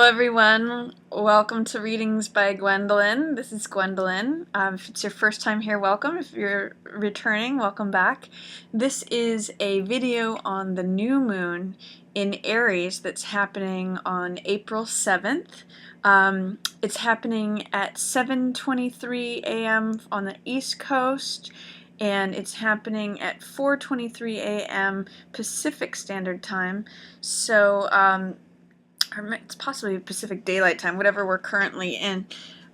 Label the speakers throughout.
Speaker 1: everyone, welcome to Readings by Gwendolyn. This is Gwendolyn. If it's your first time here, welcome. If you're returning, welcome back. This is a video on the new moon in Aries that's happening on April 7th. It's happening at 7:23 a.m. on the East Coast, and it's happening at 4:23 a.m. Pacific Standard Time. So, or it's possibly Pacific Daylight Time, whatever we're currently in.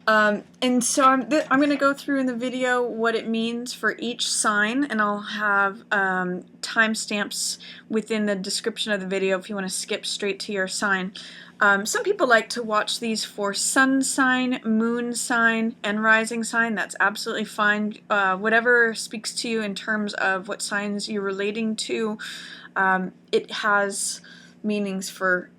Speaker 1: And so I'm going to go through in the video what it means for each sign, and I'll have timestamps within the description of the video if you want to skip straight to your sign. Some people like to watch these for sun sign, moon sign, and rising sign. That's absolutely fine. Whatever speaks to you in terms of what signs you're relating to, it has meanings for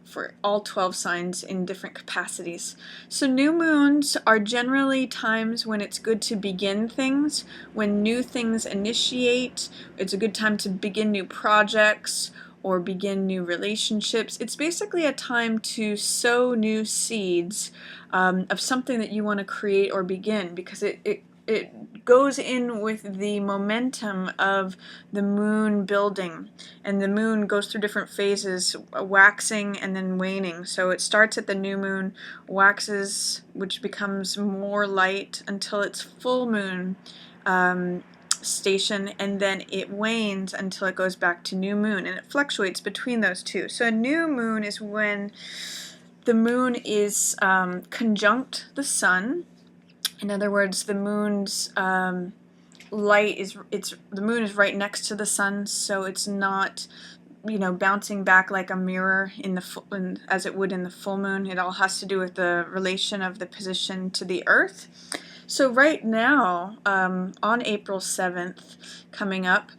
Speaker 1: all 12 signs in different capacities. So new moons are generally times when it's good to begin things, when new things initiate. It's a good time to begin new projects or begin new relationships. It's basically a time to sow new seeds of something that you want to create or begin, because it goes in with the momentum of the moon building, and the moon goes through different phases, waxing and then waning. So it starts at the new moon, waxes, which becomes more light until it's full moon station, and then it wanes until it goes back to new moon, and it fluctuates between those two. So a new moon is when the moon is conjunct the sun. In other words, the moon's light is the moon is right next to the sun, so it's not, bouncing back like a mirror as it would in the full moon. It all has to do with the relation of the position to the Earth. So right now, on April 7th, coming up,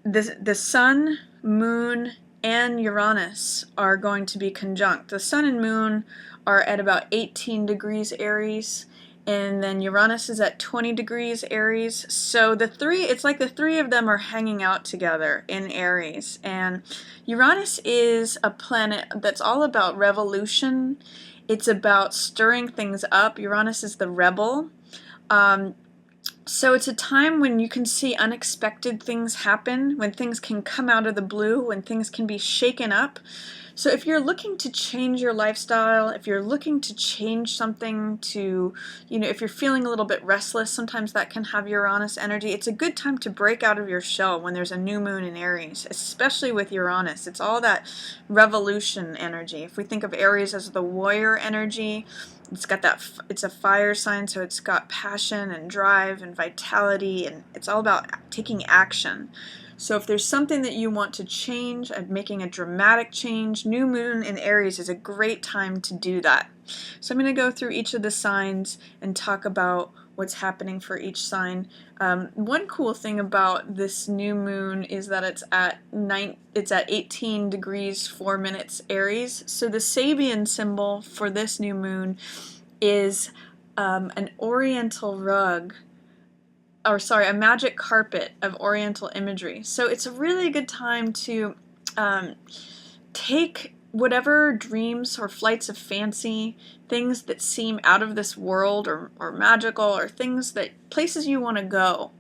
Speaker 1: the sun, moon, and Uranus are going to be conjunct. The sun and moon are at about 18 degrees Aries, and then Uranus is at 20 degrees Aries. So it's like the three of them are hanging out together in Aries. And Uranus is a planet that's all about revolution. It's about stirring things up. Uranus is the rebel. So it's a time when you can see unexpected things happen, when things can come out of the blue, when things can be shaken up. So if you're looking to change your lifestyle, if you're looking to change something to, if you're feeling a little bit restless, sometimes that can have Uranus energy. It's a good time to break out of your shell when there's a new moon in Aries, especially with Uranus. It's all that revolution energy. If we think of Aries as the warrior energy, it's a fire sign, so it's got passion and drive and vitality, and it's all about taking action. So if there's something that you want to change, making a dramatic change, new moon in Aries is a great time to do that. So I'm going to go through each of the signs and talk about what's happening for each sign. One cool thing about this new moon is that it's at 18 degrees 4 minutes Aries. So the Sabian symbol for this new moon is an oriental rug, a magic carpet of oriental imagery. So it's a really good time to take whatever dreams or flights of fancy, things that seem out of this world or magical, or places you want to go.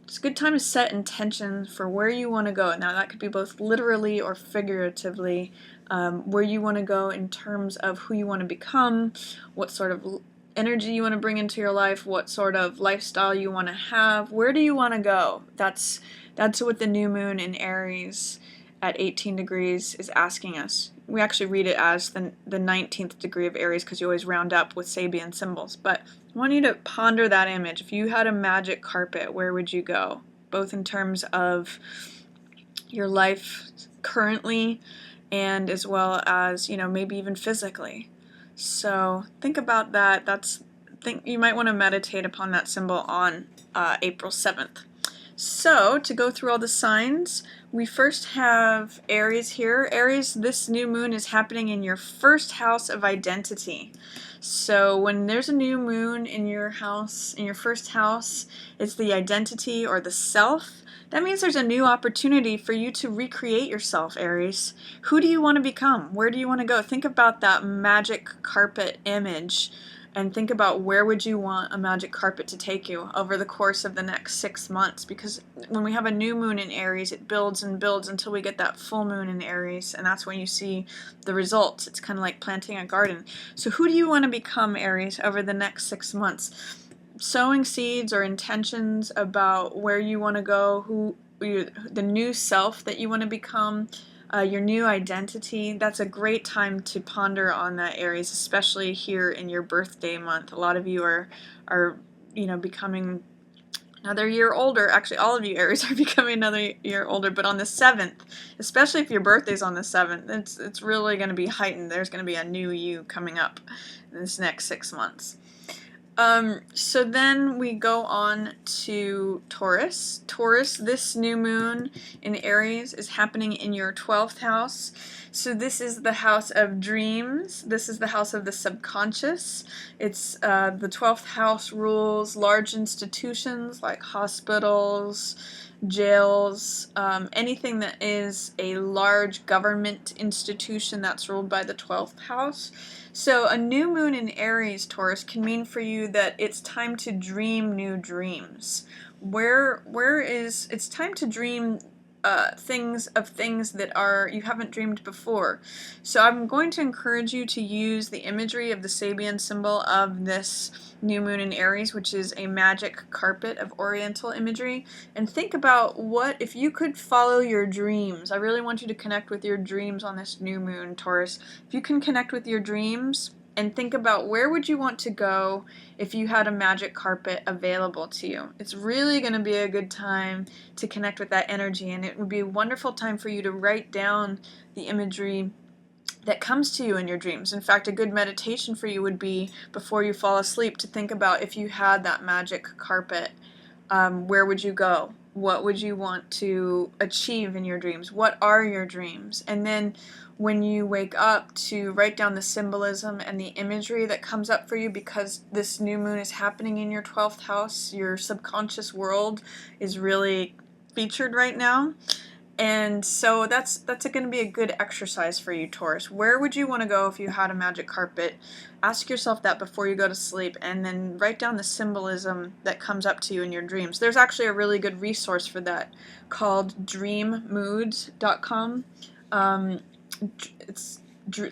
Speaker 1: It's a good time to set intention for where you want to go. Now that could be both literally or figuratively, where you want to go in terms of who you want to become, what sort of energy you want to bring into your life, what sort of lifestyle you want to have, where do you want to go? That's what the new moon in Aries at 18 degrees is asking us. We actually read it as the 19th degree of Aries, because you always round up with Sabian symbols. But I want you to ponder that image. If you had a magic carpet, where would you go? Both in terms of your life currently, and as well as, maybe even physically. So think about that. You might want to meditate upon that symbol on April 7th. So, to go through all the signs, we first have Aries here. Aries, this new moon is happening in your first house of identity. So when there's a new moon in your house, in your first house, it's the identity or the self. That means there's a new opportunity for you to recreate yourself, Aries. Who do you want to become? Where do you want to go? Think about that magic carpet image. And think about where would you want a magic carpet to take you over the course of the next 6 months, because when we have a new moon in Aries, it builds and builds until we get that full moon in Aries, and that's when you see the results. It's kind of like planting a garden. So who do you want to become, Aries, over the next 6 months? Sowing seeds or intentions about where you want to go, the new self that you want to become, your new identity. That's a great time to ponder on that, Aries, especially here in your birthday month. A lot of you are becoming another year older. Actually, all of you, Aries, are becoming another year older, but on the 7th, especially if your birthday's on the 7th, it's really going to be heightened. There's going to be a new you coming up in this next 6 months. So then we go on to Taurus. Taurus, this new moon in Aries is happening in your 12th house. So this is the house of dreams. This is the house of the subconscious. It's the 12th house rules large institutions like hospitals, jails, anything that is a large government institution that's ruled by the 12th house. So a new moon in Aries, Taurus, can mean for you that it's time to dream new dreams. It's time to dream things that you haven't dreamed before. So I'm going to encourage you to use the imagery of the Sabian symbol of this new moon in Aries, which is a magic carpet of oriental imagery, and think about what if you could follow your dreams. I really want you to connect with your dreams on this new moon, Taurus. If you can connect with your dreams and think about where would you want to go if you had a magic carpet available to you. It's really going to be a good time to connect with that energy, and it would be a wonderful time for you to write down the imagery that comes to you in your dreams. In fact, a good meditation for you would be before you fall asleep to think about if you had that magic carpet, where would you go? What would you want to achieve in your dreams? What are your dreams? And then when you wake up, to write down the symbolism and the imagery that comes up for you, because this new moon is happening in your 12th house. Your subconscious world is really featured right now. And so that's going to be a good exercise for you, Taurus. Where would you want to go if you had a magic carpet? Ask yourself that before you go to sleep, and then write down the symbolism that comes up to you in your dreams. There's actually a really good resource for that called dreammoods.com. It's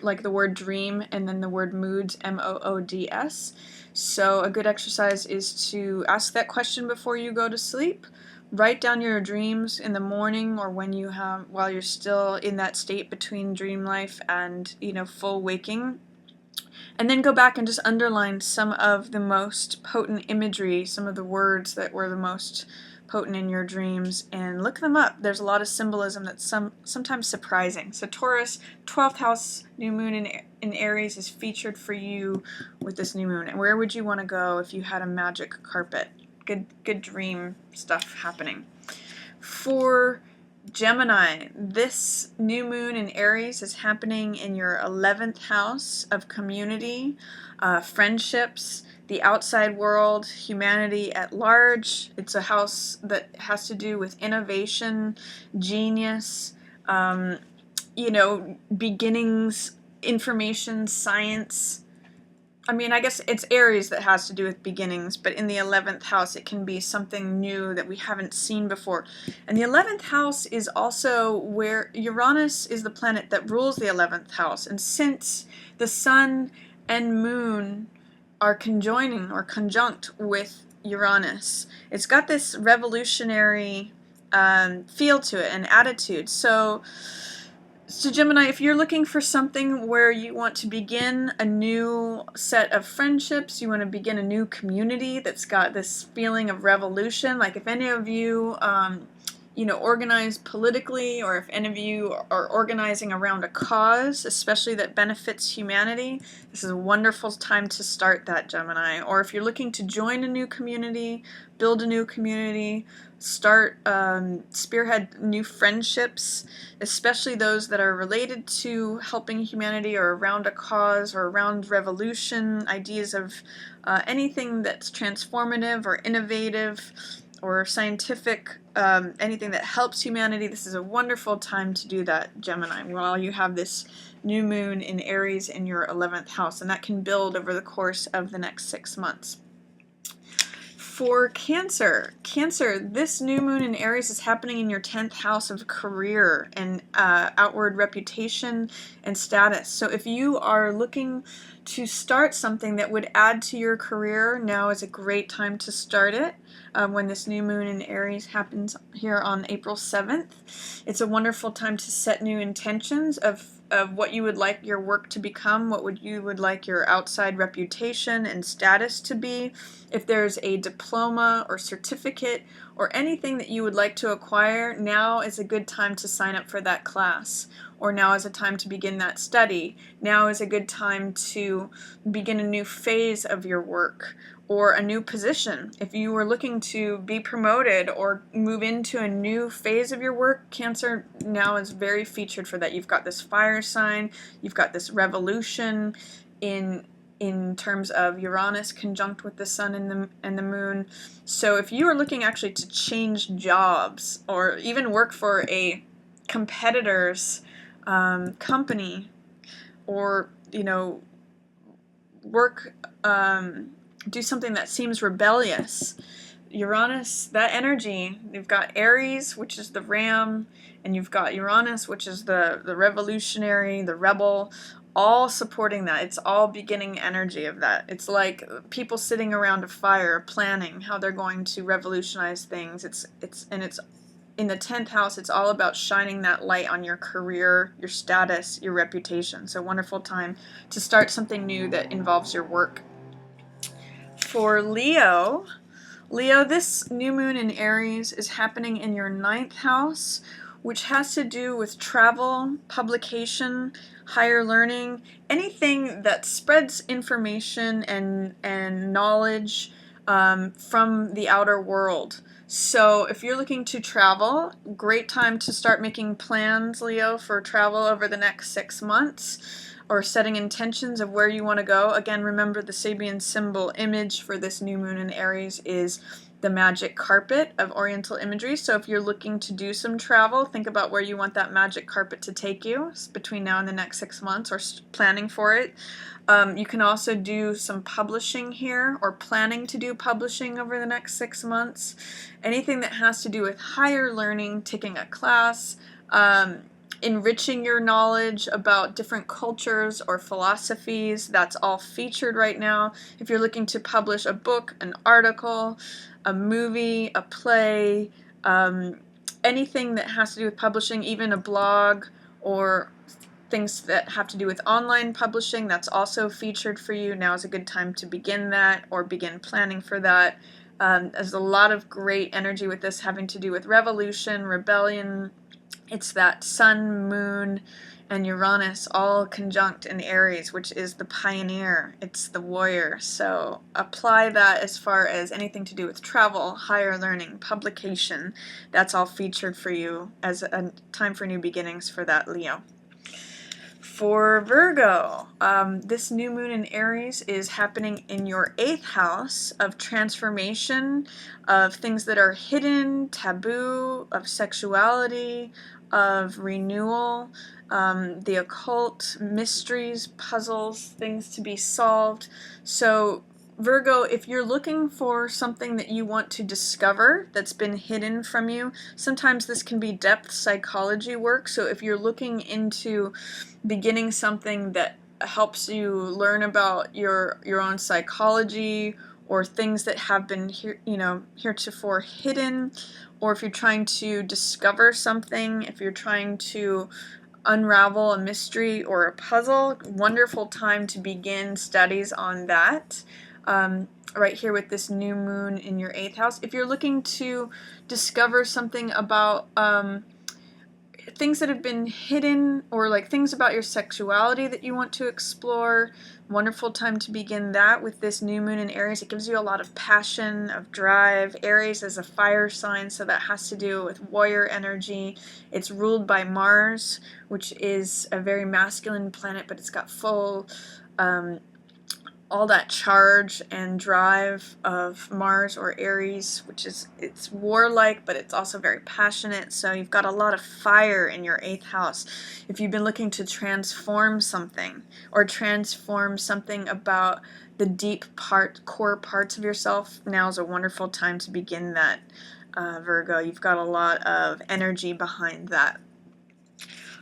Speaker 1: like the word dream and then the word moods, M-O-O-D-S. So a good exercise is to ask that question before you go to sleep. Write down your dreams in the morning or while you're still in that state between dream life and full waking. And then go back and just underline some of the most potent imagery, some of the words that were the most potent in your dreams, and look them up. There's a lot of symbolism that's sometimes surprising. So Taurus, 12th house new moon in Aries is featured for you with this new moon. And where would you want to go if you had a magic carpet? Good dream stuff happening. For Gemini, this new moon in Aries is happening in your 11th house of community, friendships, the outside world, humanity at large. It's a house that has to do with innovation, genius, beginnings, information, science. I mean, I guess it's Aries that has to do with beginnings, but in the 11th house, it can be something new that we haven't seen before. And the 11th house is also where Uranus is the planet that rules the 11th house. And since the sun and moon are conjoining or conjunct with Uranus, it's got this revolutionary feel to it and attitude. So Gemini, if you're looking for something where you want to begin a new set of friendships, you want to begin a new community that's got this feeling of revolution, like if any of you, organize politically, or if any of you are organizing around a cause, especially that benefits humanity, this is a wonderful time to start that, Gemini. Or if you're looking to join a new community, build a new community, start, spearhead new friendships, especially those that are related to helping humanity or around a cause or around revolution, ideas of anything that's transformative or innovative or scientific, anything that helps humanity. This is a wonderful time to do that, Gemini, while you have this new moon in Aries in your 11th house, and that can build over the course of the next 6 months. For Cancer, this new moon in Aries is happening in your 10th house of career and outward reputation and status. So if you are looking to start something that would add to your career, now is a great time to start it. When this new moon in Aries happens here on April 7th. It's a wonderful time to set new intentions of what you would like your work to become, what you would like your outside reputation and status to be. If there's a diploma or certificate or anything that you would like to acquire, now is a good time to sign up for that class. Or now is a time to begin that study. Now is a good time to begin a new phase of your work or a new position. If you were looking to be promoted or move into a new phase of your work, Cancer, now is very featured for that. You've got this fire sign, you've got this revolution in terms of Uranus conjunct with the sun and the moon. So if you are looking actually to change jobs or even work for a competitor's company, or work, do something that seems rebellious, Uranus, that energy, you've got Aries, which is the ram, and you've got Uranus, which is the revolutionary, the rebel, all supporting that. It's all beginning energy of that. It's like people sitting around a fire planning how they're going to revolutionize things. It's in the 10th house. It's all about shining that light on your career, your status, your reputation. So wonderful time to start something new that involves your work. For Leo, this new moon in Aries is happening in your 9th house, which has to do with travel, publication, higher learning, anything that spreads information and knowledge from the outer world. So if you're looking to travel, great time to start making plans, Leo, for travel over the next 6 months, or setting intentions of where you want to go. Again, remember the Sabian Symbol image for this new moon in Aries is the magic carpet of oriental imagery. So if you're looking to do some travel, think about where you want that magic carpet to take you between now and the next 6 months, or planning for it. You can also do some publishing here, or planning to do publishing over the next 6 months. Anything that has to do with higher learning, taking a class, enriching your knowledge about different cultures or philosophies, that's all featured right now. If you're looking to publish a book, an article, a movie, a play, anything that has to do with publishing, even a blog or things that have to do with online publishing, that's also featured for you. Now is a good time to begin that or begin planning for that. There's a lot of great energy with this having to do with revolution, rebellion. It's that sun, moon, and Uranus all conjunct in Aries, which is the pioneer. It's the warrior. So apply that as far as anything to do with travel, higher learning, publication. That's all featured for you as a time for new beginnings for that, Leo. For Virgo, this new moon in Aries is happening in your 8th house of transformation, of things that are hidden, taboo, of sexuality, of renewal, the occult, mysteries, puzzles, things to be solved. So Virgo, if you're looking for something that you want to discover that's been hidden from you, sometimes this can be depth psychology work. So if you're looking into beginning something that helps you learn about your own psychology, or things that have been heretofore hidden, or if you're trying to discover something, if you're trying to unravel a mystery or a puzzle, wonderful time to begin studies on that. right here with this new moon in your 8th house. If you're looking to discover something about things that have been hidden, or like things about your sexuality that you want to explore, wonderful time to begin that with this new moon in Aries. It gives you a lot of passion, of drive. Aries is a fire sign, so that has to do with warrior energy. It's ruled by Mars, which is a very masculine planet, but it's got full all that charge and drive of Mars or Aries, which is, it's warlike, but it's also very passionate. So you've got a lot of fire in your 8th house. If you've been looking to transform something, or transform something about the deep core parts of yourself, now is a wonderful time to begin that, Virgo. You've got a lot of energy behind that.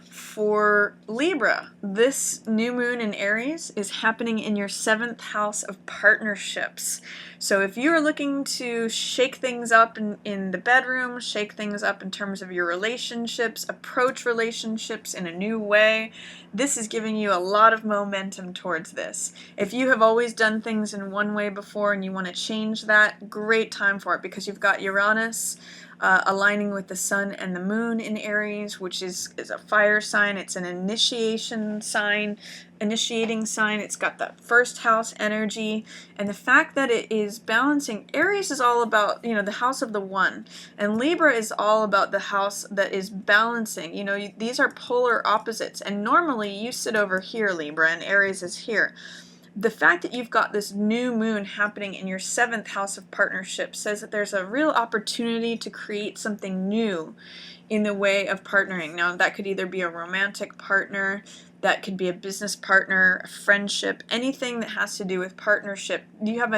Speaker 1: For Libra, this new moon in Aries is happening in your 7th house of partnerships. So if you're looking to shake things up in the bedroom, shake things up in terms of your relationships, approach relationships in a new way, this is giving you a lot of momentum towards this. If you have always done things in one way before and you want to change that, great time for it, because you've got Uranus aligning with the sun and the moon in Aries, which is a fire sign. It's an initiating sign. It's got that 1st house energy, and the fact that it is balancing. Aries is all about, the house of the one, and Libra is all about the house that is balancing. These are polar opposites, and normally you sit over here, Libra, and Aries is here. The fact that you've got this new moon happening in your 7th house of partnerships says that there's a real opportunity to create something new in the way of partnering. Now, that could either be a romantic partner, that could be a business partner, a friendship, anything that has to do with partnership. You have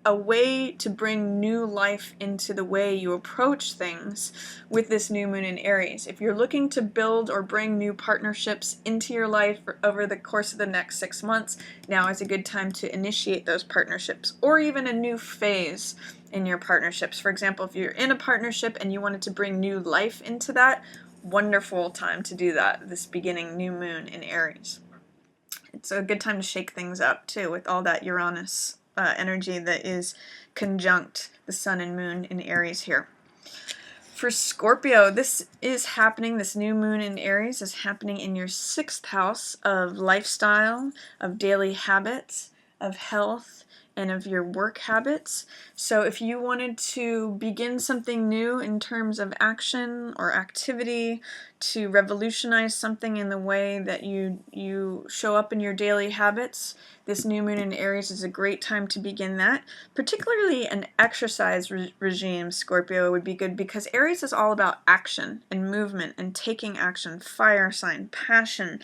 Speaker 1: a way to bring new life into the way you approach things with this new moon in Aries. If you're looking to build or bring new partnerships into your life over the course of the next 6 months, now is a good time to initiate those partnerships, or even a new phase in your partnerships. For example, if you're in a partnership and you wanted to bring new life into that, wonderful time to do that, this beginning new moon in Aries. It's a good time to shake things up too, with all that Uranus energy that is conjunct the sun and moon in Aries here. For Scorpio, this new moon in Aries is happening in your 6th house of lifestyle, of daily habits, of health, and of your work habits. So if you wanted to begin something new in terms of action or activity, to revolutionize something in the way that you show up in your daily habits, this new moon in Aries is a great time to begin that. Particularly an exercise regime, Scorpio, would be good, because Aries is all about action and movement and taking action, fire sign, passion.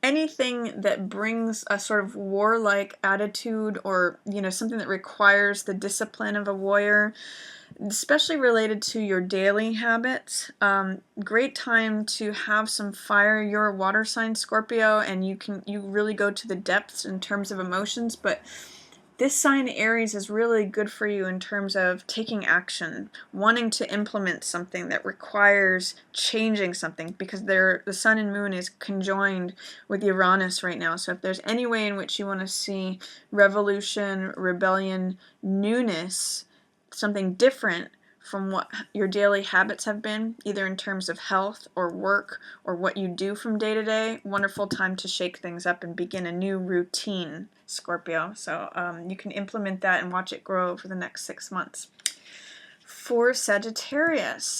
Speaker 1: Anything that brings a sort of warlike attitude, or something that requires the discipline of a warrior, especially related to your daily habits. Great time to have some fire. You're a water sign, Scorpio, and you really go to the depths in terms of emotions, but this sign, Aries, is really good for you in terms of taking action, wanting to implement something that requires changing something, because the sun and moon is conjoined with Uranus right now. So if there's any way in which you want to see revolution, rebellion, newness, something different from what your daily habits have been, either in terms of health or work or what you do from day to day, wonderful time to shake things up and begin a new routine, Scorpio. So you can implement that and watch it grow for the next 6 months. For Sagittarius,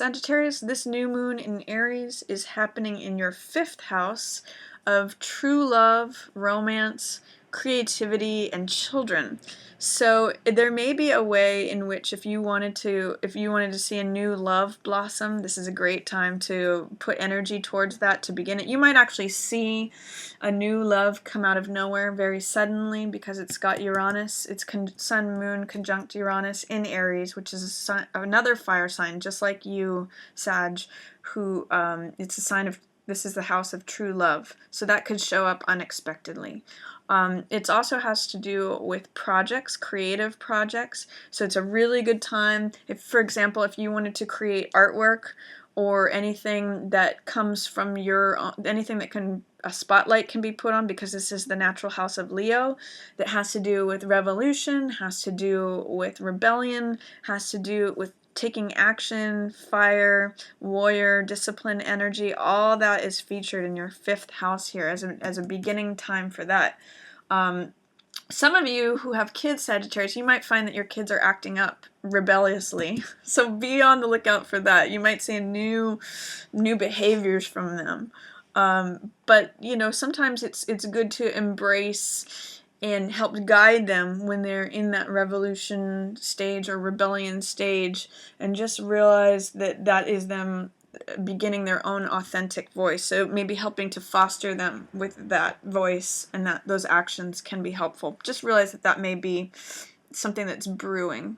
Speaker 1: this new moon in Aries is happening in your 5th house of true love, romance, creativity, and children. So there may be a way in which if you wanted to see a new love blossom, this is a great time to put energy towards that to begin it. You might actually see a new love come out of nowhere very suddenly, because it's got Uranus, it's sun moon conjunct Uranus in Aries, which is another fire sign, just like you, Sag, who it's a sign of, this is the house of true love. So that could show up unexpectedly. It also has to do with projects, creative projects. So it's a really good time if, for example, if you wanted to create artwork or anything that comes from anything that a spotlight can be put on, because this is the natural house of Leo, that has to do with revolution, has to do with rebellion, has to do with taking action, fire, warrior, discipline, energy. All that is featured in your 5th house here as a beginning time for that. Some of you who have kids, Sagittarius, you might find that your kids are acting up rebelliously. So be on the lookout for that. You might see new behaviors from them. But sometimes it's good to embrace and help guide them when they're in that revolution stage or rebellion stage, and just realize that is them beginning their own authentic voice. So maybe helping to foster them with that voice, and that those actions can be helpful. Just realize that may be something that's brewing.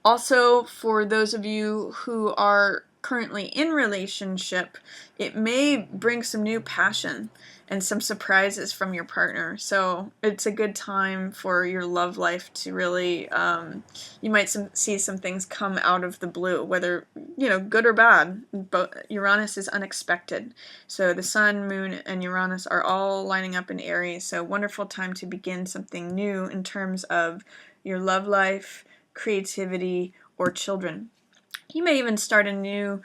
Speaker 1: Also, for those of you who are currently in relationship, it may bring some new passion and some surprises from your partner. So it's a good time for your love life to really, you might see some things come out of the blue, whether, good or bad. But Uranus is unexpected. So the sun, moon, and Uranus are all lining up in Aries. So wonderful time to begin something new in terms of your love life, creativity, or children. You may even start a new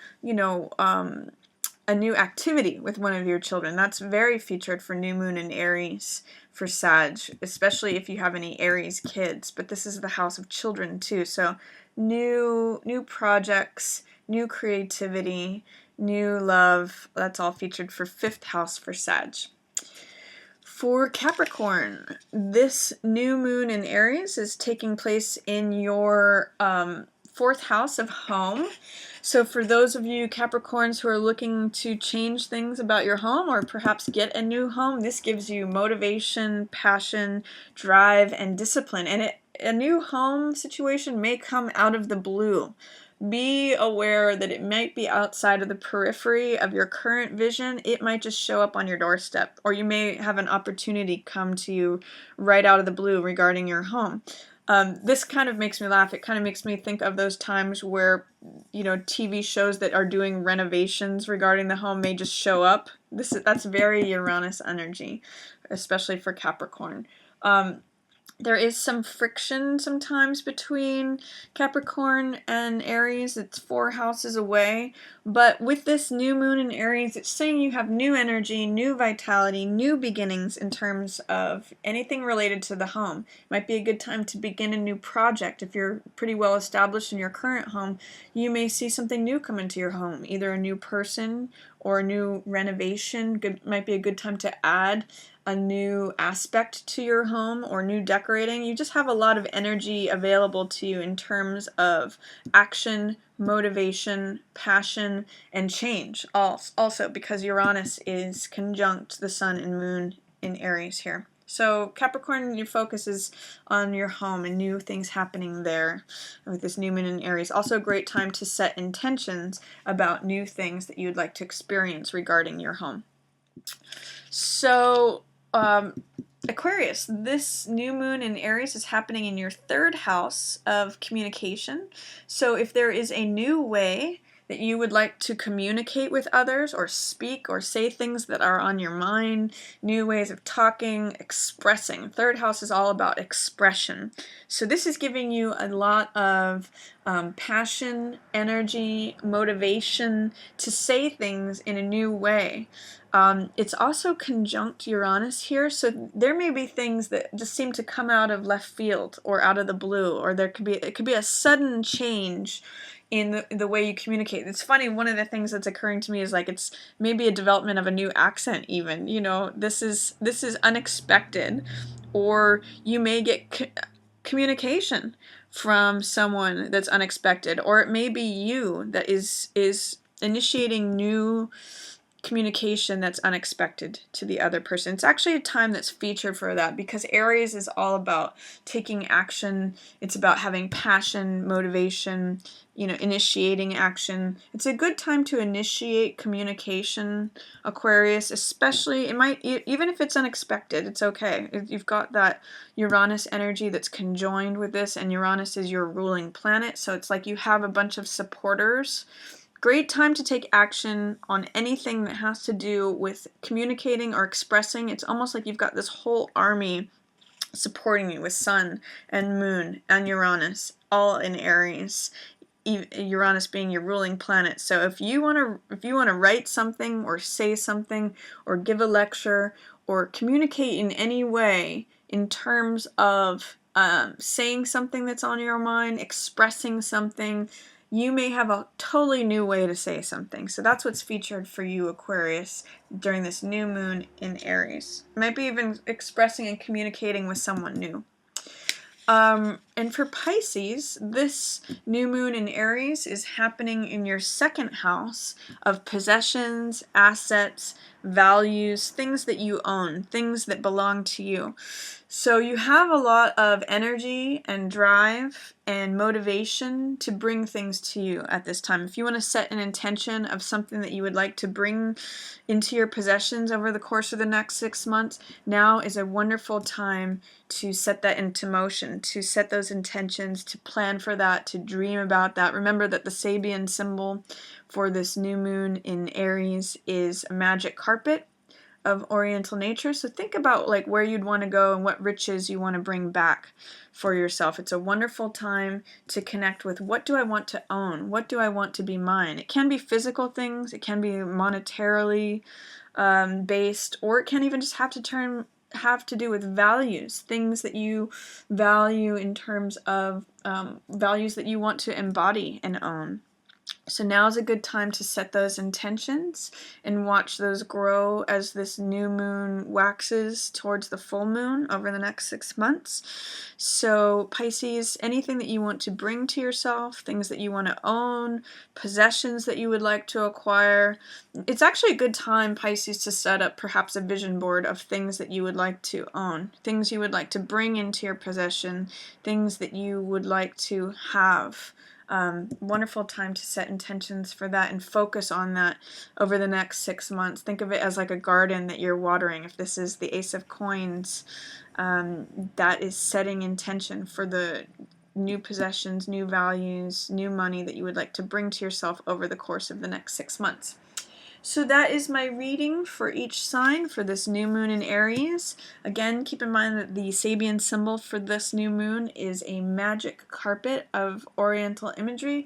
Speaker 1: activity with one of your children. That's very featured for new moon in Aries for Sag, especially if you have any Aries kids. But this is the house of children too. So new projects, new creativity, new love. That's all featured for 5th house for Sag. For Capricorn, this new moon in Aries is taking place in your 4th house of home. So for those of you Capricorns who are looking to change things about your home, or perhaps get a new home, this gives you motivation, passion, drive, and discipline. And a new home situation may come out of the blue. Be aware that it might be outside of the periphery of your current vision. It might just show up on your doorstep, or you may have an opportunity come to you right out of the blue regarding your home. This kind of makes me laugh. It kind of makes me think of those times where, TV shows that are doing renovations regarding the home may just show up. That's very Uranus energy, especially for Capricorn. There is some friction sometimes between Capricorn and Aries. It's 4 houses away. But with this new moon in Aries, it's saying you have new energy, new vitality, new beginnings in terms of anything related to the home. Might be a good time to begin a new project. If you're pretty well established in your current home, you may see something new come into your home, either a new person or a new renovation. Might be a good time to add a new aspect to your home or new decorating. You just have a lot of energy available to you in terms of action, motivation, passion, and change. Also, because Uranus is conjunct the sun and moon in Aries here. So Capricorn, your focus is on your home and new things happening there with this new moon in Aries. Also a great time to set intentions about new things that you'd like to experience regarding your home. So Aquarius, this new moon in Aries is happening in your 3rd house of communication. So if there is a new way that you would like to communicate with others, or speak or say things that are on your mind, new ways of talking, expressing. 3rd house is all about expression. So this is giving you a lot of passion, energy, motivation to say things in a new way. It's also conjunct Uranus here, so there may be things that just seem to come out of left field or out of the blue, or it could be a sudden change in the way you communicate. It's funny, one of the things that's occurring to me is like it's maybe a development of a new accent even. This is unexpected, or you may get communication from someone that's unexpected, or it may be you that is initiating new communication that's unexpected to the other person. It's actually a time that's featured for that, because Aries is all about taking action. It's about having passion, motivation, initiating action. It's a good time to initiate communication, Aquarius, especially, even if it's unexpected, it's okay. You've got that Uranus energy that's conjoined with this, and Uranus is your ruling planet, so it's like you have a bunch of supporters Great time to take action on anything that has to do with communicating or expressing. It's almost like you've got this whole army supporting you with Sun and Moon and Uranus, all in Aries. Uranus being your ruling planet. So if you want to write something or say something or give a lecture or communicate in any way in terms of saying something that's on your mind, expressing something, you may have a totally new way to say something. So that's what's featured for you, Aquarius, during this new moon in Aries. You might be even expressing and communicating with someone new. And for Pisces, this new moon in Aries is happening in your second house of possessions, assets, values, things that you own, things that belong to you. So you have a lot of energy and drive and motivation to bring things to you at this time. If you want to set an intention of something that you would like to bring into your possessions over the course of the next 6 months, now is a wonderful time to set that into motion, to set those intentions, to plan for that, to dream about that. Remember that the Sabian symbol for this new moon in Aries is a magic carpet of oriental nature. So think about like where you'd want to go and what riches you want to bring back for yourself. It's a wonderful time to connect with, what do I want to own? What do I want to be mine? It can be physical things, it can be monetarily based, or it can even just have to do with values, things that you value in terms of values that you want to embody and own. So now is a good time to set those intentions and watch those grow as this new moon waxes towards the full moon over the next 6 months. So Pisces, anything that you want to bring to yourself, things that you want to own, possessions that you would like to acquire, it's actually a good time, Pisces, to set up perhaps a vision board of things that you would like to own, things you would like to bring into your possession, things that you would like to have. Wonderful time to set intentions for that and focus on that over the next 6 months. Think of it as like a garden that you're watering. If this is the Ace of Coins, that is setting intention for the new possessions, new values, new money that you would like to bring to yourself over the course of the next 6 months. So that is my reading for each sign for this new moon in Aries. Again, keep in mind that the Sabian symbol for this new moon is a magic carpet of oriental imagery.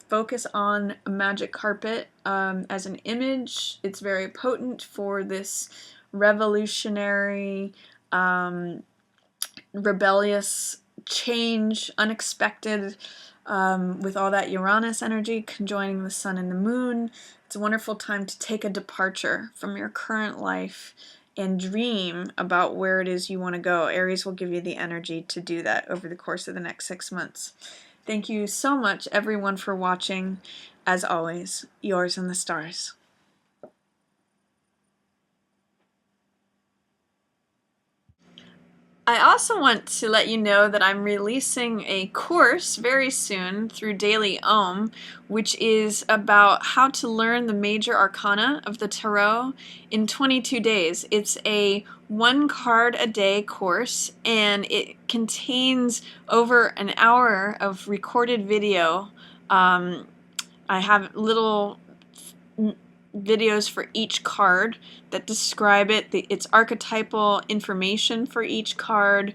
Speaker 1: Focus on a magic carpet as an image. It's very potent for this revolutionary, rebellious change, unexpected, with all that Uranus energy conjoining the sun and the moon. It's a wonderful time to take a departure from your current life and dream about where it is you want to go. Aries will give you the energy to do that over the course of the next 6 months. Thank you so much, everyone, for watching. As always, yours in the stars. I also want to let you know that I'm releasing a course very soon through Daily Ohm, which is about how to learn the major arcana of the tarot in 22 days. It's a 1 card a day course, and it contains over an hour of recorded video. I have little videos for each card that describe its archetypal information for each card,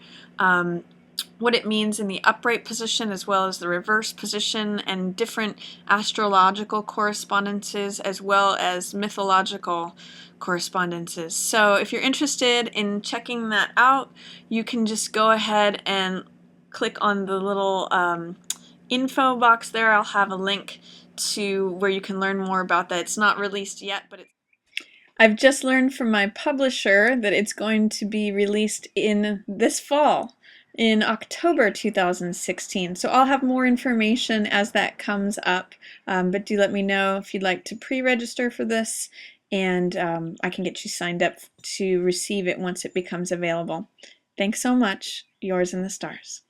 Speaker 1: what it means in the upright position as well as the reverse position, and different astrological correspondences as well as mythological correspondences. So if you're interested in checking that out, you can just go ahead and click on the little info box there. I'll have a link to where you can learn more about that. It's not released yet, but I've just learned from my publisher that it's going to be released in this fall, in October 2016. So I'll have more information as that comes up, but do let me know if you'd like to pre-register for this, and I can get you signed up to receive it once it becomes available. Thanks so much. Yours in the stars.